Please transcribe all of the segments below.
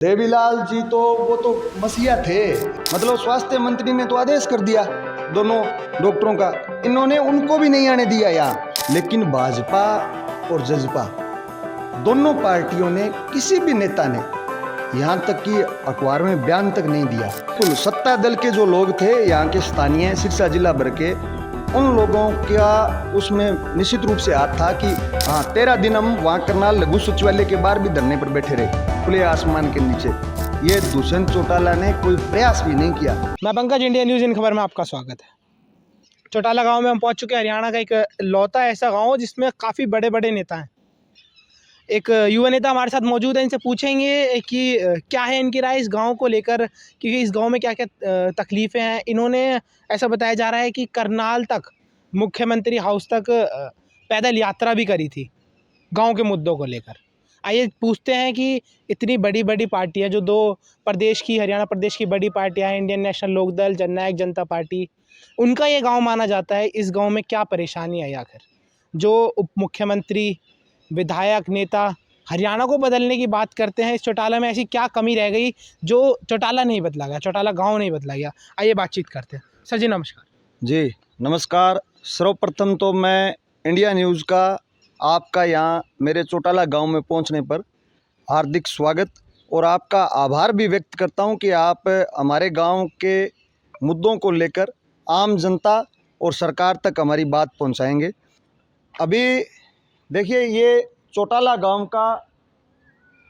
देवीलाल जी तो वो तो मसीहा थे, मतलब स्वास्थ्य मंत्री ने तो आदेश कर दिया दोनों डॉक्टरों का, इन्होंने उनको भी नहीं आने दिया यहाँ। लेकिन भाजपा और जजपा दोनों पार्टियों ने, किसी भी नेता ने यहाँ तक कि अखबार में बयान तक नहीं दिया। कुल सत्ता दल के जो लोग थे यहाँ के स्थानीय सिरसा जिला भर के, उन लोगों का उसमें निश्चित रूप से हाथ था कि हाँ 13 दिन हम वहाँ करनाल लघु सचिवालय के बाहर भी धरने पर बैठे रहे खुले आसमान के नीचे। ये दुष्यंत चौटाला ने कोई प्रयास भी नहीं किया। मैं पंकज, इंडिया न्यूज़ इन खबर में आपका स्वागत है। चौटाला गांव में हम पहुंच चुके हैं। हरियाणा का एक लौता ऐसा गांव जिसमें काफ़ी बड़े बड़े नेता हैं। एक युवा नेता हमारे साथ मौजूद है, इनसे पूछेंगे कि क्या है इनकी राय इस गांव को लेकर, क्योंकि इस गांव में क्या क्या तकलीफ़ें हैं। इन्होंने ऐसा बताया जा रहा है कि करनाल तक, मुख्यमंत्री हाउस तक पैदल यात्रा भी करी थी गांव के मुद्दों को लेकर। आइए पूछते हैं कि इतनी बड़ी बड़ी पार्टियां, जो दो प्रदेश की, हरियाणा प्रदेश की बड़ी पार्टियां हैं, इंडियन नेशनल लोकदल, जननायक जनता पार्टी, उनका ये गांव माना जाता है। इस गांव में क्या परेशानी आई आखिर? जो उप मुख्यमंत्री, विधायक, नेता हरियाणा को बदलने की बात करते हैं, इस चौटाला में ऐसी क्या कमी रह गई जो चौटाला नहीं बदला गया, चौटाला गाँव नहीं बदला गया? आइए बातचीत करते हैं। सर जी नमस्कार। जी नमस्कार। सर्वप्रथम तो मैं इंडिया न्यूज़ का आपका यहाँ मेरे चौटाला गांव में पहुंचने पर हार्दिक स्वागत और आपका आभार भी व्यक्त करता हूं कि आप हमारे गांव के मुद्दों को लेकर आम जनता और सरकार तक हमारी बात पहुंचाएंगे। अभी देखिए, ये चौटाला गांव का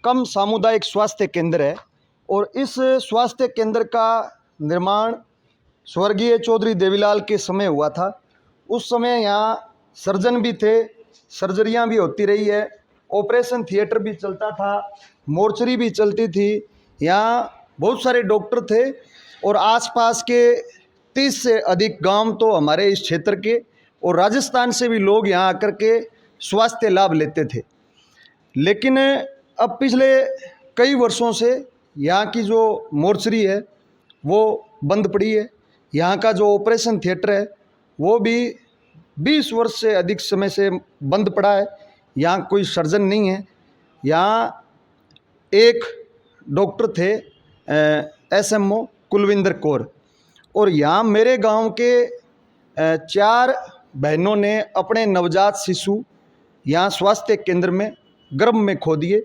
कम सामुदायिक स्वास्थ्य केंद्र है और इस स्वास्थ्य केंद्र का निर्माण स्वर्गीय चौधरी देवीलाल के समय हुआ था। उस समय यहाँ सर्जन भी थे, सर्जरियाँ भी होती रही है, ऑपरेशन थिएटर भी चलता था, मोर्चरी भी चलती थी, यहाँ बहुत सारे डॉक्टर थे और आसपास के 30 से अधिक गांव तो हमारे इस क्षेत्र के और राजस्थान से भी लोग यहाँ आकर के स्वास्थ्य लाभ लेते थे। लेकिन अब पिछले कई वर्षों से यहाँ की जो मोर्चरी है वो बंद पड़ी है। यहाँ का जो ऑपरेशन थिएटर है वो भी 20 वर्ष से अधिक समय से बंद पड़ा है। यहाँ कोई सर्जन नहीं है। यहाँ एक डॉक्टर थे SMO कुलविंदर कौर, और यहाँ मेरे गांव के 4 बहनों ने अपने नवजात शिशु यहाँ स्वास्थ्य केंद्र में गर्भ में खो दिए।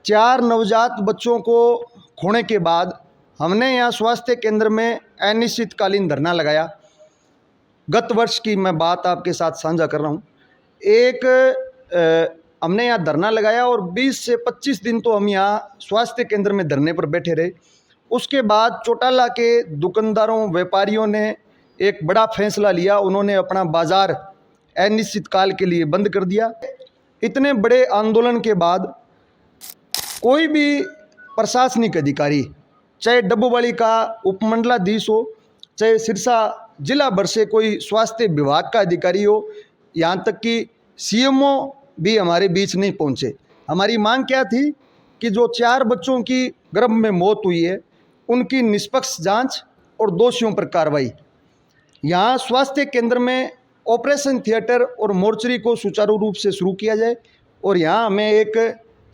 4 नवजात बच्चों को खोने के बाद हमने यहाँ स्वास्थ्य केंद्र में अनिश्चितकालीन धरना लगाया। गत वर्ष की मैं बात आपके साथ साझा कर रहा हूँ। हमने यहाँ धरना लगाया और 20 से 25 दिन तो हम यहाँ स्वास्थ्य केंद्र में धरने पर बैठे रहे। उसके बाद चौटाला के दुकानदारों, व्यापारियों ने एक बड़ा फैसला लिया। उन्होंने अपना बाज़ार अनिश्चितकाल के लिए बंद कर दिया। इतने बड़े आंदोलन के बाद कोई भी प्रशासनिक अधिकारी, चाहे डब्बूवाली का उपमंडलाधीश हो, चाहे सिरसा जिला भर से कोई स्वास्थ्य विभाग का अधिकारी हो, यहाँ तक कि CMO भी हमारे बीच नहीं पहुँचे। हमारी मांग क्या थी कि जो 4 बच्चों की गर्भ में मौत हुई है उनकी निष्पक्ष जांच और दोषियों पर कार्रवाई। यहाँ स्वास्थ्य केंद्र में ऑपरेशन थिएटर और मोर्चरी को सुचारू रूप से शुरू किया जाए और यहाँ हमें एक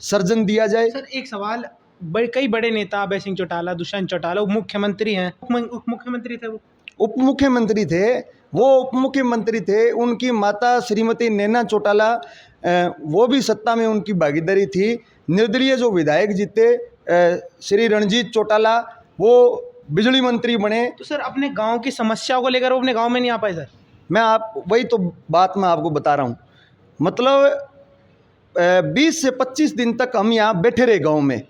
सर्जन दिया जाए। सर एक सवाल, कई बड़े नेता, अभय सिंह चौटाला, दुष्यंत चौटाला उप मुख्यमंत्री हैं, उप मुख्यमंत्री थे, वो उप मुख्यमंत्री थे। उनकी माता श्रीमती नैना चौटाला, वो भी सत्ता में उनकी भागीदारी थी। निर्दलीय जो विधायक जीते श्री रणजीत चौटाला, वो बिजली मंत्री बने। तो सर अपने गांव की समस्याओं को लेकर वो अपने गांव में नहीं आ पाए? सर वही तो बात मैं आपको बता रहा हूँ। मतलब 20 से 25 दिन तक हम यहाँ बैठे रहे गांव में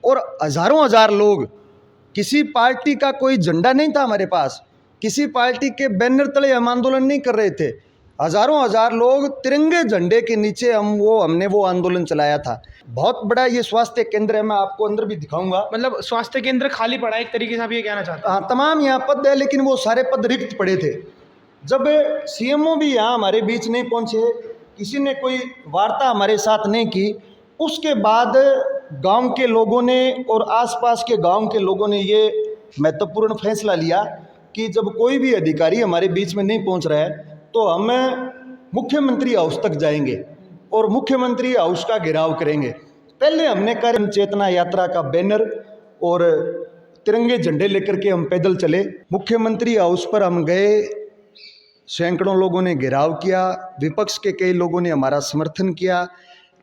और हज़ारों हज़ार लोग, किसी पार्टी का कोई झंडा नहीं था हमारे पास, किसी पार्टी के बैनर तले हम आंदोलन नहीं कर रहे थे। हज़ारों हज़ार लोग तिरंगे झंडे के नीचे हमने वो आंदोलन चलाया था। बहुत बड़ा ये स्वास्थ्य केंद्र है, मैं आपको अंदर भी दिखाऊंगा। मतलब स्वास्थ्य केंद्र खाली पड़ा है एक तरीके से, आप ये कहना चाहते हैं? हाँ, तमाम यहाँ पद है, लेकिन वो सारे पद रिक्त पड़े थे। जब CMO भी यहाँ हमारे बीच नहीं पहुँचे, किसी ने कोई वार्ता हमारे साथ नहीं की, उसके बाद गांव के लोगों ने और आसपास के गांव के लोगों ने ये महत्वपूर्ण फैसला लिया कि जब कोई भी अधिकारी हमारे बीच में नहीं पहुंच रहा है तो हम मुख्यमंत्री हाउस तक जाएंगे और मुख्यमंत्री हाउस का घेराव करेंगे। पहले हमने कर चेतना यात्रा का बैनर और तिरंगे झंडे लेकर के हम पैदल चले। मुख्यमंत्री हाउस पर हम गए, सैकड़ों लोगों ने घेराव किया, विपक्ष के कई लोगों ने हमारा समर्थन किया,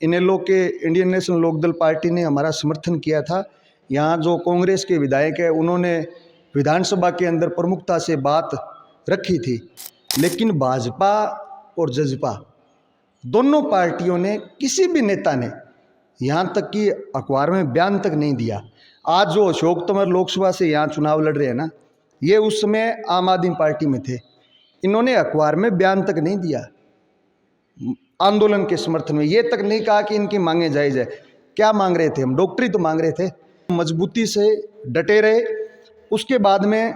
इनेलो के इंडियन नेशनल लोकदल पार्टी ने हमारा समर्थन किया था। यहाँ जो कांग्रेस के विधायक है उन्होंने विधानसभा के अंदर प्रमुखता से बात रखी थी, लेकिन भाजपा और जजपा दोनों पार्टियों ने, किसी भी नेता ने यहाँ तक कि अखबार में बयान तक नहीं दिया। आज जो अशोक तंवर लोकसभा से यहाँ चुनाव लड़ रहे हैं ना, ये उस समय आम आदमी पार्टी में थे, इन्होंने अखबार में बयान तक नहीं दिया आंदोलन के समर्थन में। ये तक नहीं कहा कि इनकी मांगे जायज़ है। क्या मांग रहे थे हम? डॉक्टरी तो मांग रहे थे। मजबूती से डटे रहे। उसके बाद में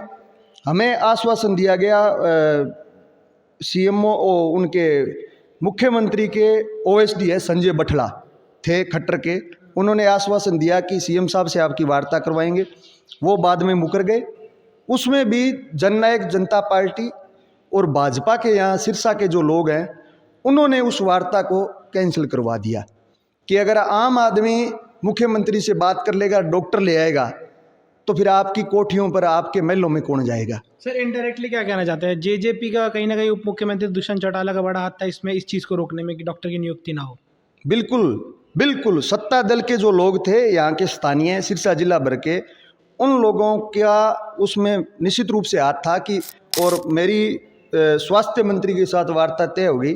हमें आश्वासन दिया गया, सीएमओ उनके मुख्यमंत्री के ओएसडी है संजय बठला थे खट्टर के, उन्होंने आश्वासन दिया कि सीएम साहब से आपकी वार्ता करवाएंगे। वो बाद में मुकर गए। उसमें भी जननायक जनता पार्टी और भाजपा के यहाँ सिरसा के जो लोग हैं उन्होंने उस वार्ता को कैंसिल करवा दिया कि अगर आम आदमी मुख्यमंत्री से बात कर लेगा, डॉक्टर ले आएगा, तो फिर आपकी कोठियों पर, आपके महलों में कौन जाएगा। सर इनडायरेक्टली क्या कहना चाहते हैं? जेजेपी का कहीं ना कहीं उप मुख्यमंत्री दुष्यंत चौटाला का बड़ा हाथ था इसमें, इस चीज़ को रोकने में कि डॉक्टर की नियुक्ति ना हो। बिल्कुल बिल्कुल, सत्ता दल के जो लोग थे यहाँ के स्थानीय सिरसा जिला भर के, उन लोगों का उसमें निश्चित रूप से हाथ था कि, और मेरी स्वास्थ्य मंत्री के साथ वार्ता तय हो गई।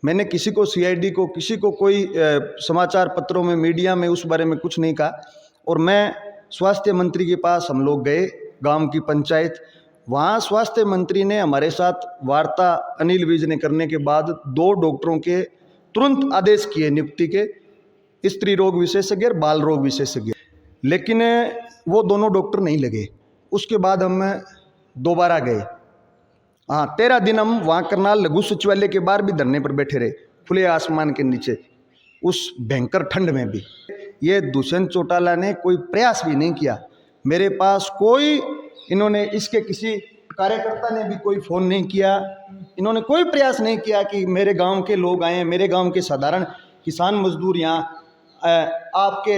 मैंने किसी को, सीआईडी को, किसी को कोई समाचार पत्रों में, मीडिया में उस बारे में कुछ नहीं कहा। और मैं स्वास्थ्य मंत्री के पास हम लोग गए, गांव की पंचायत, वहाँ स्वास्थ्य मंत्री ने हमारे साथ वार्ता अनिल विज ने करने के बाद 2 डॉक्टरों के तुरंत आदेश किए नियुक्ति के, स्त्री रोग विशेषज्ञ और बाल रोग विशेषज्ञ, लेकिन वो दोनों डॉक्टर नहीं लगे। उसके बाद हम दोबारा गए। हाँ, 13 दिन हम वहाँ करनाल लघु सचिवालय के बाहर भी धरने पर बैठे रहे, खुले आसमान के नीचे, उस भयंकर ठंड में भी। ये दुष्यंत चौटाला ने कोई प्रयास भी नहीं किया। मेरे पास कोई, इन्होंने इसके किसी कार्यकर्ता ने भी कोई फ़ोन नहीं किया, इन्होंने कोई प्रयास नहीं किया कि मेरे गांव के लोग आए, मेरे गांव के साधारण किसान मजदूर यहाँ आपके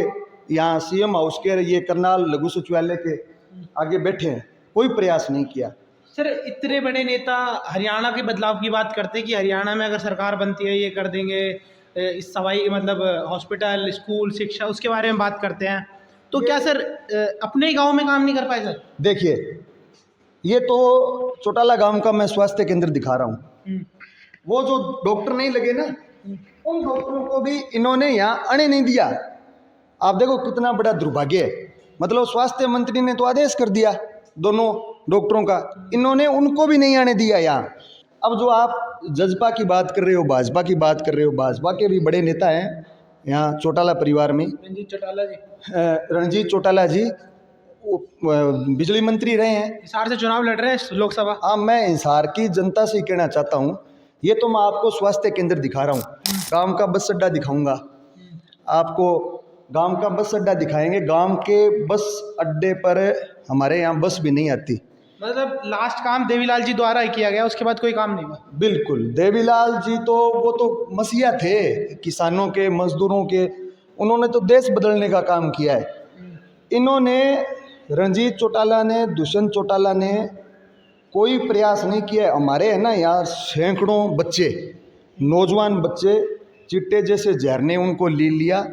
यहाँ सीएम हाउस के ये करनाल लघु सचिवालय के आगे बैठे हैं। कोई प्रयास नहीं किया। सर इतने बड़े नेता हरियाणा के बदलाव की बात करते हैं कि हरियाणा में अगर सरकार बनती है ये कर देंगे, इस सवाई मतलब हॉस्पिटल, स्कूल, शिक्षा, उसके बारे में बात करते हैं, तो क्या सर अपने ही गांव में काम नहीं कर पाए सर? देखिए, ये तो चौटाला गांव का मैं स्वास्थ्य केंद्र दिखा रहा हूँ। वो जो डॉक्टर नहीं लगे ना, उन डॉक्टरों को भी इन्होंने यहाँ आने नहीं दिया। आप देखो कितना बड़ा दुर्भाग्य है। मतलब स्वास्थ्य मंत्री ने तो आदेश कर दिया दोनों डॉक्टरों का, इन्होंने उनको भी नहीं आने दिया यहाँ। अब जो आप जजपा की बात कर रहे हो, भाजपा की बात कर रहे हो, भाजपा के भी बड़े नेता हैं यहाँ चौटाला परिवार में, रणजीत चौटाला जी बिजली मंत्री रहे हैं, हिसार से चुनाव लड़ रहे हैं लोकसभा। हाँ, मैं हिसार की जनता से कहना चाहता हूँ, ये तो मैं आपको स्वास्थ्य केंद्र दिखा रहा हूँ, गांव का बस अड्डा दिखाऊंगा आपको, गांव का बस अड्डा दिखाएंगे। गांव के बस अड्डे पर हमारे यहाँ बस भी नहीं आती। मतलब लास्ट काम देवीलाल जी द्वारा ही किया गया, उसके बाद कोई काम नहीं हुआ। बिल्कुल, देवीलाल जी तो वो तो मसीहा थे किसानों के, मजदूरों के, उन्होंने तो देश बदलने का काम किया है। इन्होंने, रणजीत चौटाला ने, दुष्यंत चौटाला ने कोई प्रयास नहीं किया। हमारे है ना यहाँ सैकड़ों बच्चे, नौजवान बच्चे चिट्टे जैसे जहर ने उनको ले लिया।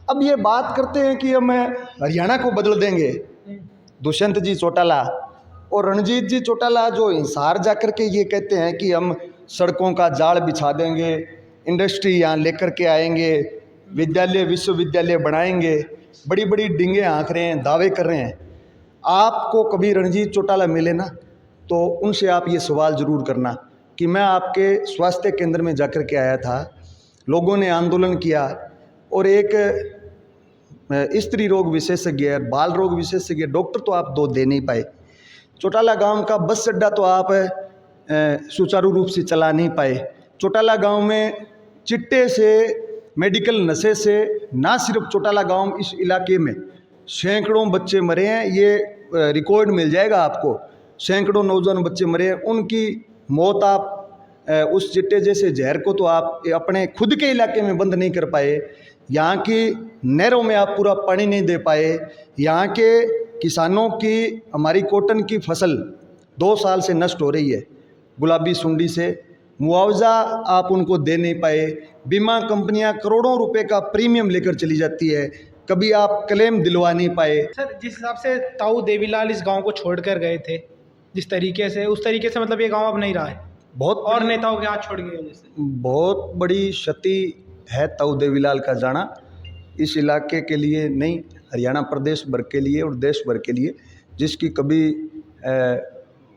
अब ये बात करते हैं कि हम हरियाणा को बदल देंगे, दुष्यंत जी चौटाला और रणजीत जी चौटाला जो हिसार जाकर के ये कहते हैं कि हम सड़कों का जाल बिछा देंगे, इंडस्ट्री यहाँ लेकर के आएंगे, विद्यालय विश्वविद्यालय बनाएंगे, बड़ी बड़ी डींगे हाँक रहे हैं, दावे कर रहे हैं। आपको कभी रणजीत चौटाला मिले ना, तो उनसे आप ये सवाल ज़रूर करना कि मैं आपके स्वास्थ्य केंद्र में जाकर के आया था, लोगों ने आंदोलन किया और एक स्त्री रोग विशेषज्ञ, बाल रोग विशेषज्ञ डॉक्टर तो आप 2 दे नहीं पाए। चौटाला गांव का बस अड्डा तो आप सुचारू रूप से चला नहीं पाए। चौटाला गांव में चिट्टे से, मेडिकल नशे से ना सिर्फ चौटाला गांव, इस इलाके में सैकड़ों बच्चे मरे हैं। ये रिकॉर्ड मिल जाएगा आपको, सैकड़ों नौजवान बच्चे मरे हैं। उनकी मौत आप उस चिट्टे जैसे जहर को तो आप अपने खुद के इलाके में बंद नहीं कर पाए। यहाँ की नहरों में आप पूरा पानी नहीं दे पाए, यहाँ के किसानों की हमारी कॉटन की फसल 2 साल से नष्ट हो रही है गुलाबी सुंडी से, मुआवजा आप उनको दे नहीं पाए, बीमा कंपनियां करोड़ों रुपए का प्रीमियम लेकर चली जाती है, कभी आप क्लेम दिलवा नहीं पाए। सर जिस हिसाब से ताऊ देवीलाल इस गांव को छोड़कर गए थे, जिस तरीके से, उस तरीके से मतलब ये गांव अब नहीं रहा है बहुत और नेताओं के हाथ छोड़ गए जैसे। बहुत बड़ी क्षति है ताऊ देवीलाल का जाना, इस इलाके के लिए नहीं, हरियाणा प्रदेश भर के लिए और देश भर के लिए, जिसकी कभी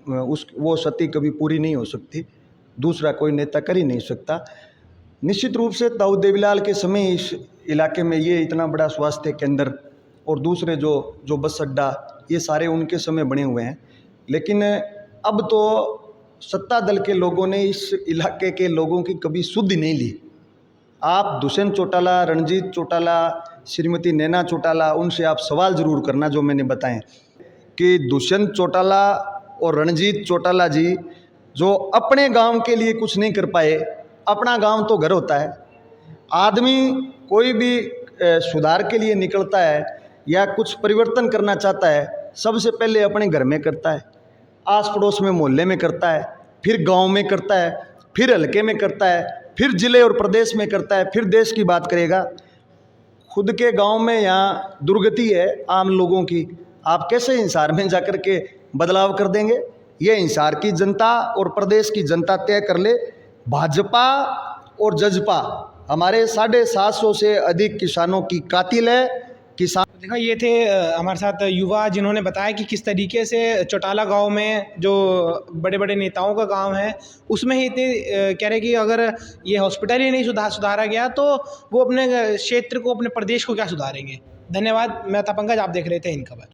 वो क्षति कभी पूरी नहीं हो सकती, दूसरा कोई नेता कर ही नहीं सकता। निश्चित रूप से ताऊ देवीलाल के समय इस इलाके में ये इतना बड़ा स्वास्थ्य केंद्र और दूसरे जो बस अड्डा, ये सारे उनके समय बने हुए हैं, लेकिन अब तो सत्ता दल के लोगों ने इस इलाके के लोगों की कभी सुध नहीं ली। आप दुष्यंत चौटाला, रणजीत चौटाला, श्रीमती नैना चौटाला, उनसे आप सवाल ज़रूर करना जो मैंने बताएं कि दुष्यंत चौटाला और रणजीत चौटाला जी जो अपने गांव के लिए कुछ नहीं कर पाए, अपना गांव तो घर होता है, आदमी कोई भी सुधार के लिए निकलता है या कुछ परिवर्तन करना चाहता है, सबसे पहले अपने घर में करता है, आस पड़ोस में, मोहल्ले में करता है, फिर गांव में करता है, फिर हल्के में करता है, फिर जिले और प्रदेश में करता है, फिर देश की बात करेगा। खुद के गांव में यहाँ दुर्गति है आम लोगों की, आप कैसे हिसार में जाकर के बदलाव कर देंगे? ये हिसार की जनता और प्रदेश की जनता तय कर ले। भाजपा और जजपा हमारे 750 से अधिक किसानों की कातिल है। किसान देखा, ये थे हमारे साथ युवा जिन्होंने बताया कि किस तरीके से चौटाला गांव में जो बड़े बड़े नेताओं का गांव है उसमें ही इतने कह रहे कि अगर ये हॉस्पिटल ही नहीं सुधारा गया तो वो अपने क्षेत्र को, अपने प्रदेश को क्या सुधारेंगे। धन्यवाद। मैं था पंकज, आप देख रहे थे इन खबर।